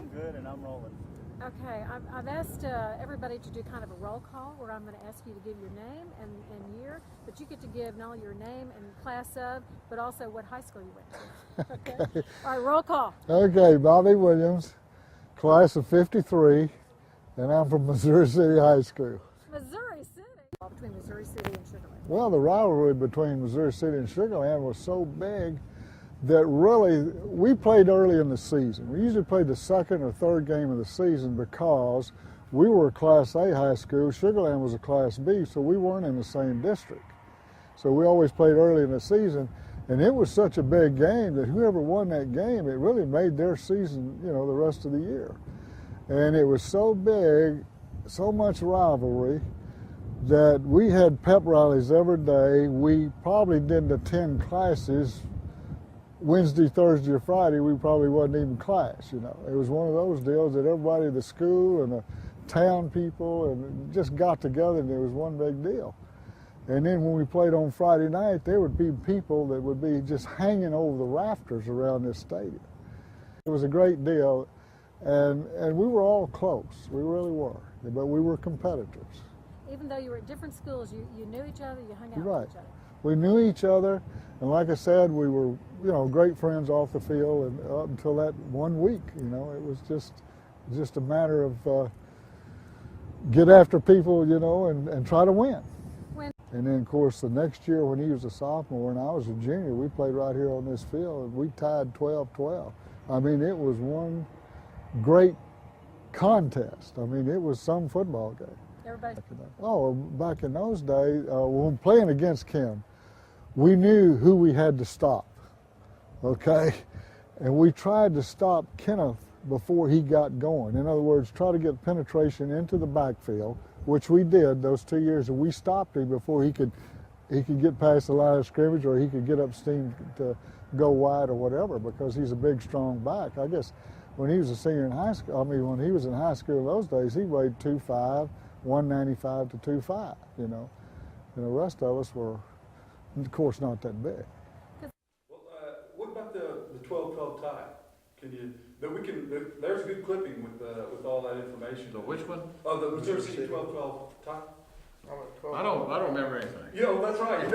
I'm good and I'm rolling. Okay, I've asked everybody to do kind of a roll call where I'm going to ask you to give your name and year, but you get to give not only your name and class of, but also what high school you went to. Okay? All right, roll call. Okay, Bobby Williams, class of 53, and I'm from Missouri City High School. Missouri City. Between Missouri City and Sugar Land. Well, the rivalry between Missouri City and Sugar Land was so big that really we played early in the season. We usually played the second or third game of the season because we were a Class A high school. Sugar Land was a Class B, so we weren't in the same district. So we always played early in the season, and it was such a big game that whoever won that game, it really made their season, the rest of the year. And it was so big, so much rivalry, that we had pep rallies every day. We probably didn't attend classes Wednesday, Thursday, or Friday. We probably wasn't even class, It was one of those deals that everybody at the school and the town people and just got together, and it was one big deal. And then when we played on Friday night, there would be people that would be just hanging over the rafters around this stadium. It was a great deal, and we were all close. We really were, but we were competitors. Even though you were at different schools, you knew each other, you hung out Right. with each other. We knew each other, and like I said, we were, great friends off the field, and up until that 1 week, it was just a matter of get after people, and try to win. And then, of course, the next year when he was a sophomore and I was a junior, we played right here on this field, and we tied 12-12. I mean, it was one great contest. I mean, it was some football game. Back in those days, when playing against Kim, we knew who we had to stop, okay? And we tried to stop Kenneth before he got going. In other words, try to get penetration into the backfield, which we did those 2 years, and we stopped him before he could get past the line of scrimmage or he could get up steam to go wide or whatever, because he's a big, strong back. I guess when he was a senior in high school, when he was in high school in those days, he weighed 2'5", 195 to 2'5", And the rest of us were, of course, not that big. Well, what about the 12-12 tie? There's a good clipping with all that information. The which one? Oh, the Missouri City 12-12 tie? I don't remember anything. Yeah, that's right. I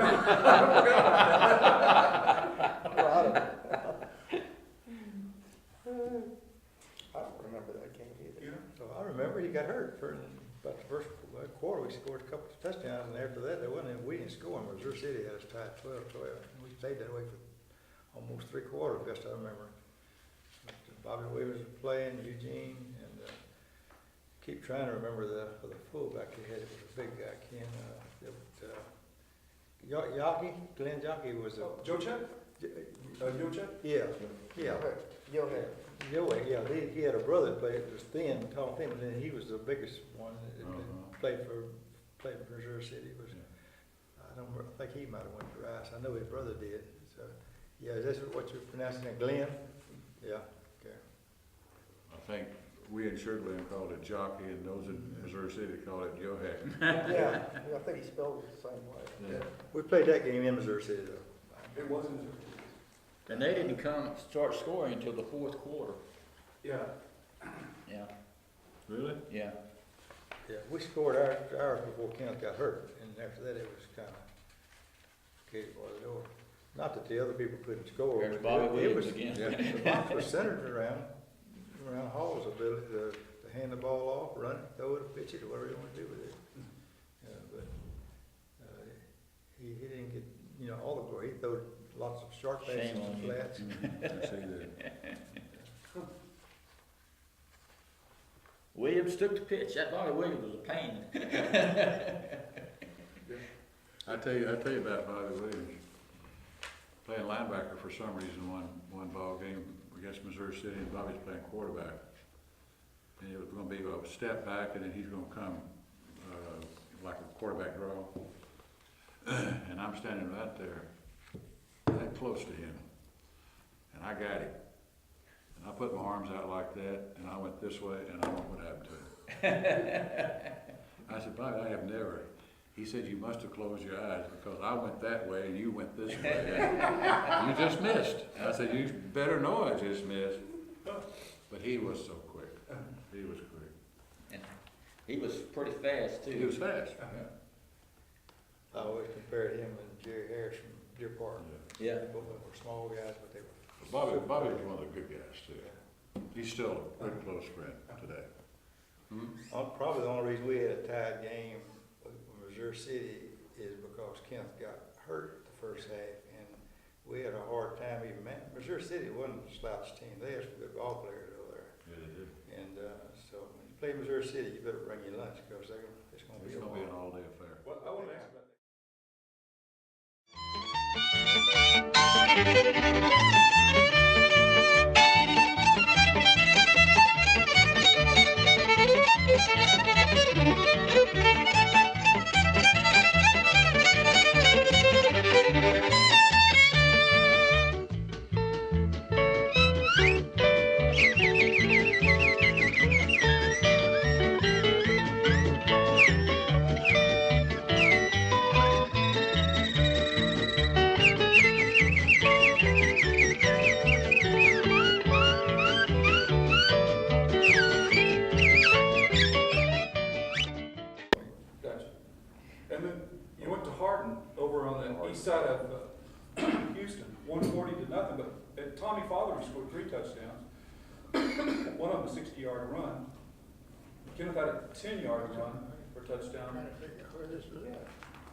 don't remember that game either. Yeah. So I remember he got hurt for about the first quarter. We scored a couple of touchdowns, and after that, we didn't score. And Missouri City had us tied 12-12. We stayed that way for almost 3 quarters, best I remember. Bobby Williams was playing, Eugene, and keep trying to remember the fullback he had. It was a big guy, Ken. Glenn Jockey was a... Joe Chuck? Joe Chuck? Yeah. He had a brother that played, was thin, tall, thin, and then he was the biggest one that played for Missouri City. I think he might have went to Rice. I know his brother did. So, yeah, is this what you're pronouncing it, Glenn? Yeah. Okay. I think we in Sugar Land called it jockey, and those in Missouri City called it Joe Heck. Yeah, I think he spelled it the same way. Yeah. We played that game in Missouri City, though. It wasn't. And they didn't start scoring until the 4th quarter. Yeah. Yeah. Really? Yeah. Yeah, we scored ours before Kenneth got hurt, and after that it was kind of carried by the door. Not that the other people couldn't score. There's Bobby Williams again. Yeah, the box was centered around Hall's ability to hand the ball off, run it, throw it, pitch it, or whatever you want to do with it. But he didn't get all the glory. He threw lots of sharp passes and flats. I see that. Williams took the pitch. That Bobby Williams was a pain. I tell you about Bobby Williams. Playing linebacker for some reason one ball game against Missouri City, and Bobby's playing quarterback. And it was going to be a step back, and then he's going to come like a quarterback draw. And I'm standing right there, that close to him, and I got him. And I put my arms out like that, and I went this way, and I don't know what happened to him. I said, Bobby, I have never. He said, you must have closed your eyes because I went that way and you went this way. You just missed. I said, you better know I just missed. But he was so quick. He was quick. And he was pretty fast too. He was fast. I always compared him and Jerry Harris from Deer Park. Yeah. Both of them were small guys, but they were. Bobby was one of the good guys too. He's still a pretty close friend today. Probably the only reason we had a tied game with Missouri City is because Kenneth got hurt the first half, and we had a hard time even Missouri City wasn't a slouch team. They had some good ball players over there. Yeah, they did. And so when you play Missouri City, you better bring your lunch because it's going to be It's gonna be an all-day affair. Well, I want to ask about that. Gotcha. And then you went to Hardin over on the east side of Houston, 140 to nothing, but Tommy Father scored 3 touchdowns. One of them a 60-yard run. Kenneth had a 10-yard run for a touchdown.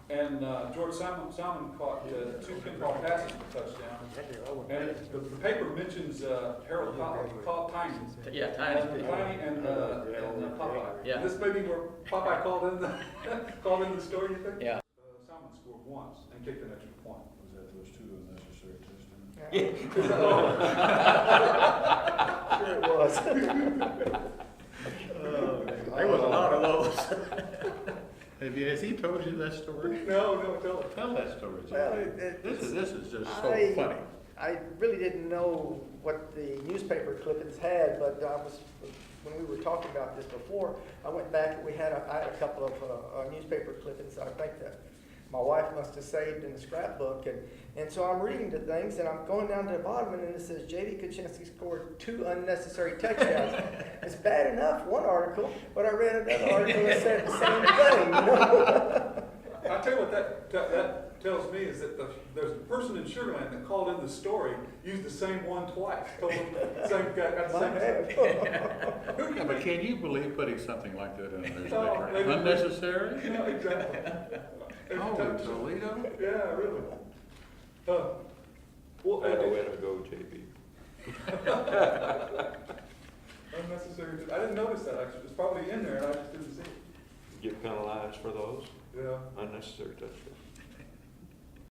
And George Simon caught 2 pinball passes for a touchdown. And the paper mentions Harold Tiny. Yeah, Tiny Tiny. and Popeye. Yeah. This may be where Popeye called in the story, you think? Yeah. Simon scored once and kicked an extra point. Was that those 2 unnecessary touchdowns? Sure it was. There was a lot of those. Has he told you that story? No, tell it. Tell that story. Well, This is just so funny. I really didn't know what the newspaper clippings had, but when we were talking about this before, I went back and I had a couple of newspaper clippings. I think that my wife must have saved in the scrapbook, and so I'm reading the things, and I'm going down to the bottom, and it says J.D. Kuczynski scored 2 unnecessary touchdowns. It's bad enough, one article, but I read another article that said the same thing. You know? I'll tell you what that tells me is that there's a person in Sugar Land that called in the story, used the same one twice. Told him the same guy got the same. Yeah, but can you believe putting something like that in a newspaper? No, Unnecessary? No, exactly. Oh, Toledo? Yeah, really. Well, Way to go, JB. unnecessary. I didn't notice that actually. It's probably in there and I just didn't see it. Get penalized for those Yeah. unnecessary touchdowns.